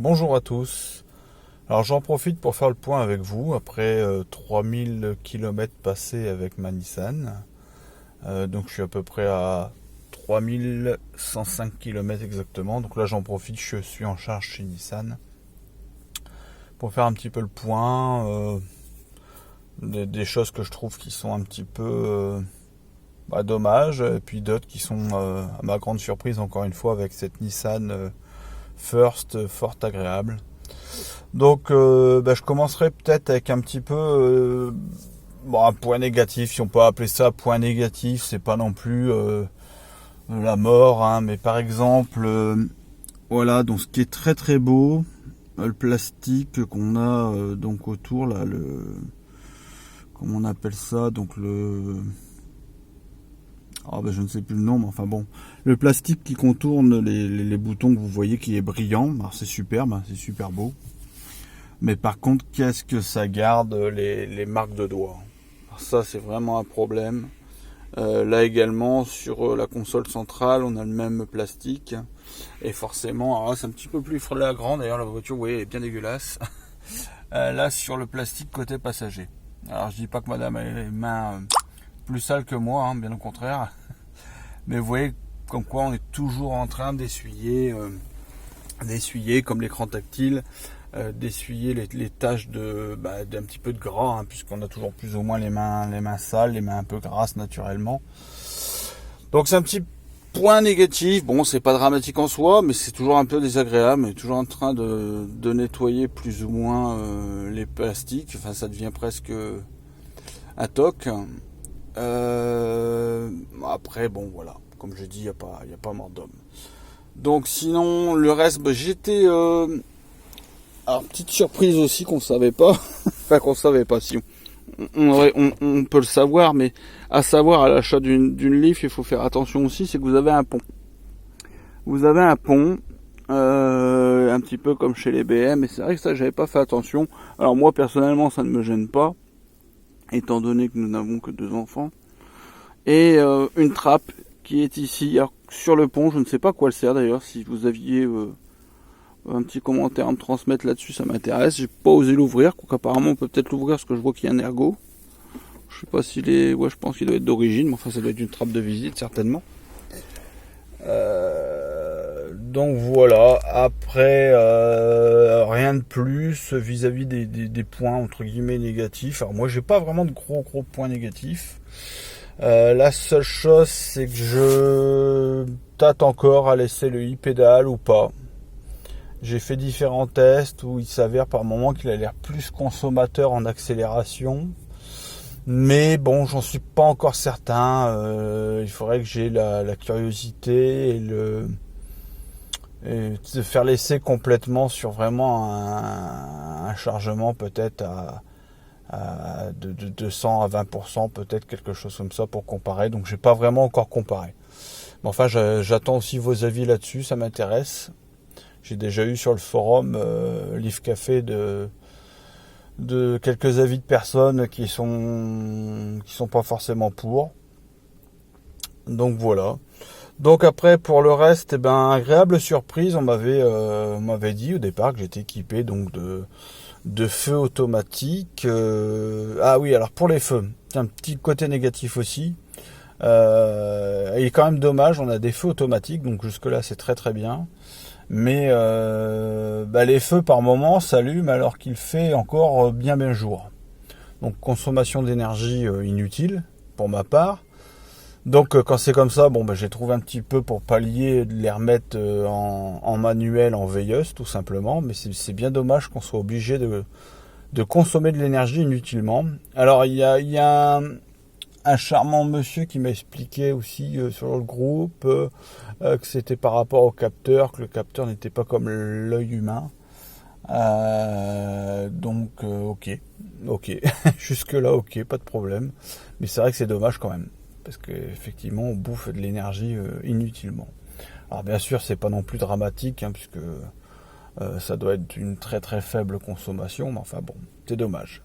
Bonjour à tous. Alors j'en profite pour faire le point avec vous après 3000 km passés avec ma Nissan. Donc je suis à peu près à 3105 km exactement. Donc là j'en profite, je suis en charge chez Nissan pour faire un petit peu le point des choses que je trouve qui sont un petit peu dommages, et puis d'autres qui sont à ma grande surprise encore une fois avec cette Nissan First fort agréable. Donc je commencerai peut-être avec un petit peu un point négatif, si on peut appeler ça point négatif, c'est pas non plus la mort, hein, mais par exemple voilà, donc ce qui est très très beau, le plastique qu'on a donc autour là, comment on appelle ça, donc je ne sais plus le nom, mais enfin bon, le plastique qui contourne les boutons que vous voyez qui est brillant, alors c'est superbe, hein, c'est super beau. Mais par contre, qu'est-ce que ça garde les marques de doigts. Alors ça, c'est vraiment un problème. Là également, sur la console centrale, on a le même plastique. Et forcément, alors là, c'est un petit peu plus flagrant. D'ailleurs, la voiture, vous voyez, est bien dégueulasse. Là, sur le plastique côté passager. Alors, je dis pas que madame a les mains plus sales que moi, hein, bien au contraire. Mais vous voyez comme quoi on est toujours en train d'essuyer comme l'écran tactile, d'essuyer les taches d'un petit peu de gras, hein, puisqu'on a toujours plus ou moins les mains sales, les mains un peu grasses naturellement. Donc c'est un petit point négatif. Bon, c'est pas dramatique en soi, mais c'est toujours un peu désagréable. On est toujours en train de nettoyer plus ou moins les plastiques. Enfin, ça devient presque un toc. Après, bon, voilà. Comme je dis, il n'y a pas mort d'homme. Donc sinon, le reste, j'étais... alors, petite surprise aussi qu'on savait pas. Enfin, qu'on savait pas, si on peut le savoir, mais à savoir, à l'achat d'une Leaf, il faut faire attention aussi, c'est que vous avez un pont. Vous avez un pont, un petit peu comme chez les BM, et c'est vrai que ça, j'avais pas fait attention. Alors moi, personnellement, ça ne me gêne pas, étant donné que nous n'avons que 2 enfants. Et une trappe qui est ici, alors, sur le pont, je ne sais pas à quoi elle sert d'ailleurs, si vous aviez un petit commentaire à me transmettre là-dessus, ça m'intéresse. J'ai pas osé l'ouvrir, quoique apparemment on peut peut-être l'ouvrir parce que je vois qu'il y a un ergot. Je sais pas s'il est... Ouais, je pense qu'il doit être d'origine, mais enfin ça doit être une trappe de visite certainement. Donc voilà, après rien de plus vis-à-vis des points entre guillemets négatifs. Alors moi j'ai pas vraiment de gros points négatifs. La seule chose c'est que je tâte encore à laisser le e-pédale ou pas. J'ai fait différents tests où il s'avère par moment qu'il a l'air plus consommateur en accélération. Mais bon, j'en suis pas encore certain. Il faudrait que j'ai la curiosité et de faire l'essai complètement sur vraiment un chargement peut-être de 200 à 20%, peut-être quelque chose comme ça pour comparer. Donc j'ai pas vraiment encore comparé. Mais enfin, j'attends aussi vos avis là-dessus, ça m'intéresse. J'ai déjà eu sur le forum Leaf Café de quelques avis de personnes qui sont pas forcément pour. Donc voilà. Donc après pour le reste, agréable surprise. On m'avait dit au départ que j'étais équipé donc de feux automatiques. Ah oui, alors pour les feux, un petit côté négatif aussi. Il est quand même dommage, on a des feux automatiques, donc jusque là c'est très très bien. Mais les feux par moment s'allument alors qu'il fait encore bien jour. Donc consommation d'énergie inutile pour ma part. Donc quand c'est comme ça, j'ai trouvé un petit peu pour pallier de les remettre en manuel, en veilleuse tout simplement. Mais c'est bien dommage qu'on soit obligé de consommer de l'énergie inutilement. Alors il y a un charmant monsieur qui m'a expliqué aussi sur le groupe que c'était par rapport au capteur, que le capteur n'était pas comme l'œil humain. Ok, jusque là ok, pas de problème. Mais c'est vrai que c'est dommage quand même, parce qu'effectivement on bouffe de l'énergie inutilement. Alors bien sûr c'est pas non plus dramatique, hein, puisque ça doit être une très très faible consommation, mais enfin bon, c'est dommage.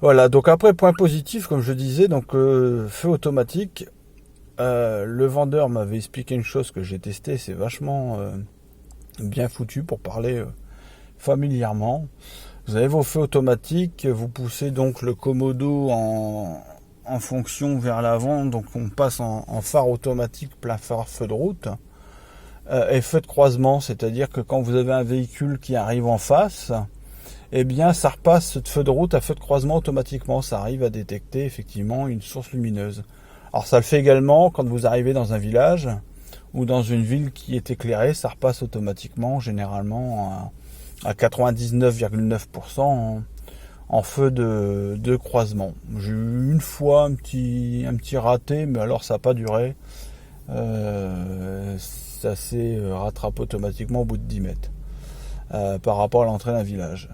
Voilà, donc après point positif, comme je disais, donc feu automatique. Le vendeur m'avait expliqué une chose que j'ai testé, c'est vachement bien foutu pour parler familièrement. Vous avez vos feux automatiques, vous poussez donc le commodo en fonction vers l'avant, donc on passe en phare automatique, plein phare, feu de route, et feu de croisement, c'est-à-dire que quand vous avez un véhicule qui arrive en face, eh bien ça repasse de feu de route à feu de croisement automatiquement, ça arrive à détecter effectivement une source lumineuse. Alors ça le fait également quand vous arrivez dans un village ou dans une ville qui est éclairée, ça repasse automatiquement, généralement à 99,9% en feu de croisement. J'ai eu une fois un petit raté, mais alors ça n'a pas duré. Ça s'est rattrapé automatiquement au bout de 10 mètres par rapport à l'entrée d'un village.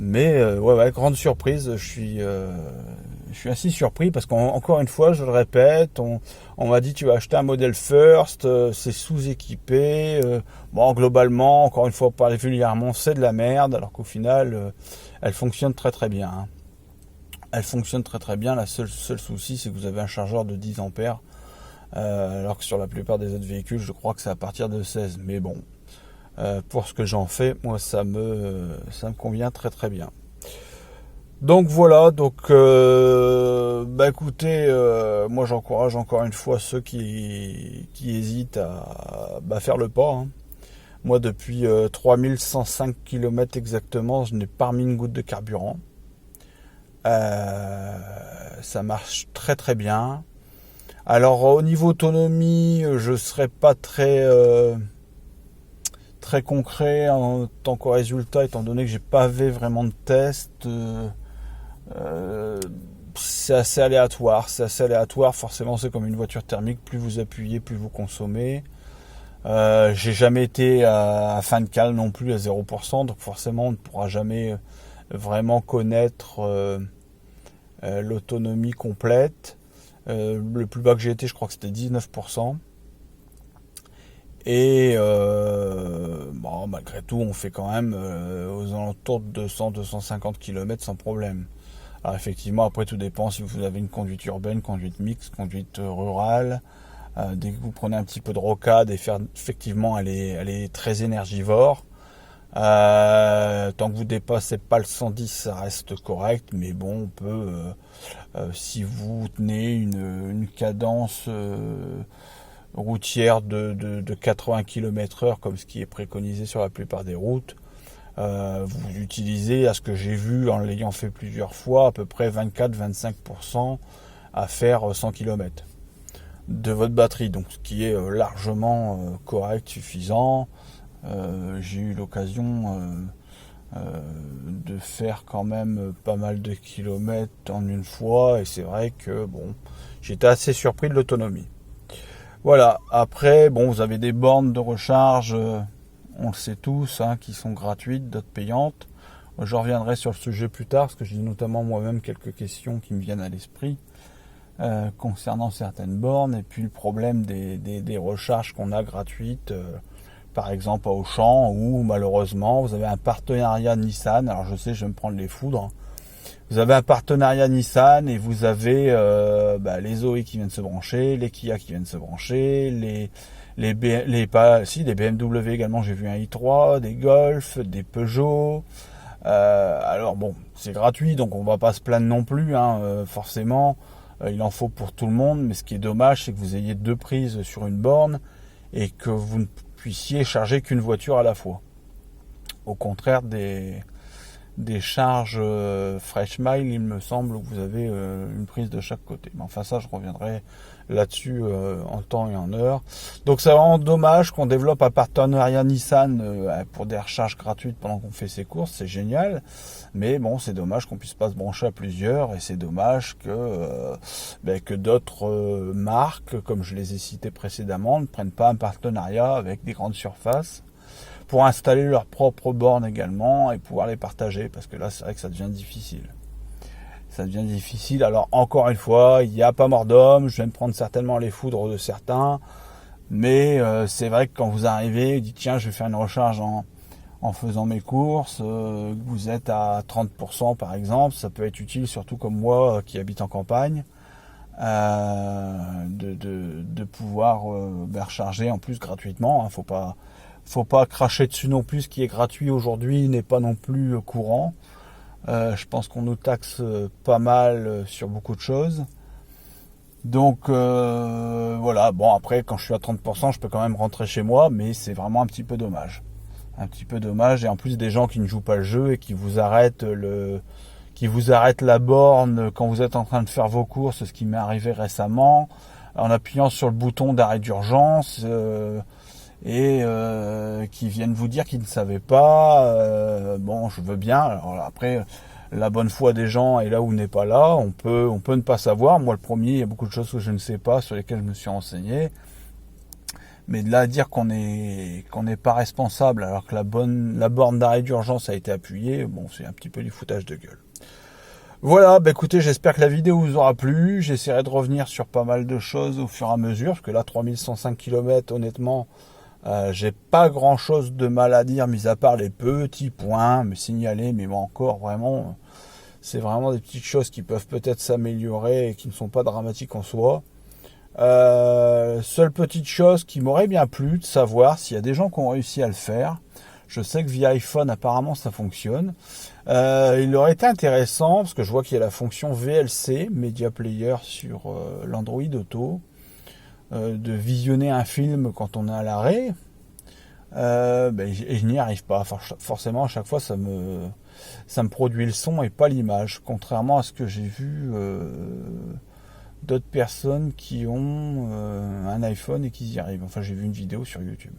Mais ouais, grande surprise, je suis assez surpris parce qu'encore une fois, je le répète, on m'a dit tu vas acheter un modèle First, c'est sous-équipé, bon globalement, encore une fois, parler vulgairement, c'est de la merde, alors qu'au final, elle fonctionne très très bien. Hein. Elle fonctionne très très bien, la seule souci c'est que vous avez un chargeur de 10 ampères, alors que sur la plupart des autres véhicules, je crois que c'est à partir de 16, mais bon. Pour ce que j'en fais, moi ça me convient très très bien. Donc voilà, donc écoutez, moi j'encourage encore une fois ceux qui hésitent à faire le pas. Hein. Moi depuis 3105 km exactement, je n'ai pas remis une goutte de carburant. Ça marche très très bien. Alors au niveau autonomie, je serais pas très concret en tant qu'au résultat, étant donné que j'ai pas fait vraiment de test. C'est assez aléatoire. Forcément, c'est comme une voiture thermique. Plus vous appuyez, plus vous consommez. J'ai jamais été à fin de cale non plus à 0%. Donc forcément, on ne pourra jamais vraiment connaître l'autonomie complète. Le plus bas que j'ai été, je crois que c'était 19%. Et malgré tout, on fait quand même aux alentours de 200-250 km sans problème. Alors effectivement, après tout dépend si vous avez une conduite urbaine, conduite mixte, conduite rurale. Dès que vous prenez un petit peu de rocade, effectivement, elle est très énergivore. Tant que vous dépassez pas le 110, ça reste correct. Mais bon, on peut, si vous tenez une cadence routière de 80 km/h comme ce qui est préconisé sur la plupart des routes, vous utilisez, à ce que j'ai vu en l'ayant fait plusieurs fois, à peu près 24-25% à faire 100 km de votre batterie, donc ce qui est largement correct, suffisant. J'ai eu l'occasion de faire quand même pas mal de kilomètres en une fois, et c'est vrai que bon, j'étais assez surpris de l'autonomie. Voilà, après, bon, vous avez des bornes de recharge, on le sait tous, hein, qui sont gratuites, d'autres payantes. Je reviendrai sur le sujet plus tard, parce que j'ai notamment moi-même quelques questions qui me viennent à l'esprit concernant certaines bornes, et puis le problème des recharges qu'on a gratuites, par exemple à Auchan, où malheureusement vous avez un partenariat Nissan. Alors je sais, je vais me prendre les foudres. Vous avez un partenariat Nissan et vous avez les Zoé qui viennent se brancher, les Kia qui viennent se brancher, les BMW également, j'ai vu un i3, des Golf, des Peugeot. Alors bon, c'est gratuit, donc on va pas se plaindre non plus, hein, forcément. Il en faut pour tout le monde, mais ce qui est dommage, c'est que vous ayez deux prises sur une borne et que vous ne puissiez charger qu'une voiture à la fois. Au contraire des charges Fresh Mile, il me semble, où vous avez une prise de chaque côté. Mais enfin ça, je reviendrai là-dessus en temps et en heure. Donc c'est vraiment dommage qu'on développe un partenariat Nissan pour des recharges gratuites pendant qu'on fait ses courses, c'est génial. Mais bon, c'est dommage qu'on puisse pas se brancher à plusieurs, et c'est dommage que d'autres marques, comme je les ai citées précédemment, ne prennent pas un partenariat avec des grandes surfaces pour installer leurs propres bornes également et pouvoir les partager, parce que là c'est vrai que ça devient difficile. Alors encore une fois, il n'y a pas mort d'homme, je vais me prendre certainement les foudres de certains, mais c'est vrai que quand vous arrivez, vous dites tiens, je vais faire une recharge en faisant mes courses, vous êtes à 30% par exemple, ça peut être utile, surtout comme moi qui habite en campagne, de pouvoir recharger en plus gratuitement, hein, faut pas faut pas cracher dessus non plus. Ce qui est gratuit aujourd'hui n'est pas non plus courant. Je pense qu'on nous taxe pas mal sur beaucoup de choses. Donc voilà, bon après quand je suis à 30%, je peux quand même rentrer chez moi, mais c'est vraiment un petit peu dommage. Un petit peu dommage, et en plus des gens qui ne jouent pas le jeu et qui vous arrêtent la borne quand vous êtes en train de faire vos courses, ce qui m'est arrivé récemment, en appuyant sur le bouton d'arrêt d'urgence, et qui viennent vous dire qu'ils ne savaient pas. Bon, je veux bien. Alors après, la bonne foi des gens est là où n'est pas là. On peut ne pas savoir. Moi, le premier, il y a beaucoup de choses que je ne sais pas, sur lesquelles je me suis renseigné. Mais de là à dire qu'on n'est pas responsable alors que la borne d'arrêt d'urgence a été appuyée, bon, c'est un petit peu du foutage de gueule. Voilà, bah écoutez, j'espère que la vidéo vous aura plu. J'essaierai de revenir sur pas mal de choses au fur et à mesure, parce que là, 3105 km, honnêtement, j'ai pas grand chose de mal à dire, mis à part les petits points me signaler, mais bon, encore vraiment, c'est vraiment des petites choses qui peuvent peut-être s'améliorer et qui ne sont pas dramatiques en soi. Seule petite chose qui m'aurait bien plu de savoir s'il y a des gens qui ont réussi à le faire. Je sais que via iPhone apparemment ça fonctionne. Il aurait été intéressant, parce que je vois qu'il y a la fonction VLC, Media Player, sur l'Android Auto, de visionner un film quand on est à l'arrêt. Et je n'y arrive pas. Forcément, à chaque fois, ça me produit le son et pas l'image. Contrairement à ce que j'ai vu d'autres personnes qui ont un iPhone et qui y arrivent. Enfin, j'ai vu une vidéo sur YouTube.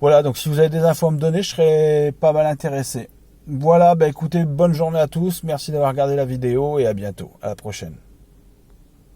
Voilà, donc si vous avez des infos à me donner, je serais pas mal intéressé. Voilà, écoutez, bonne journée à tous. Merci d'avoir regardé la vidéo et à bientôt. À la prochaine.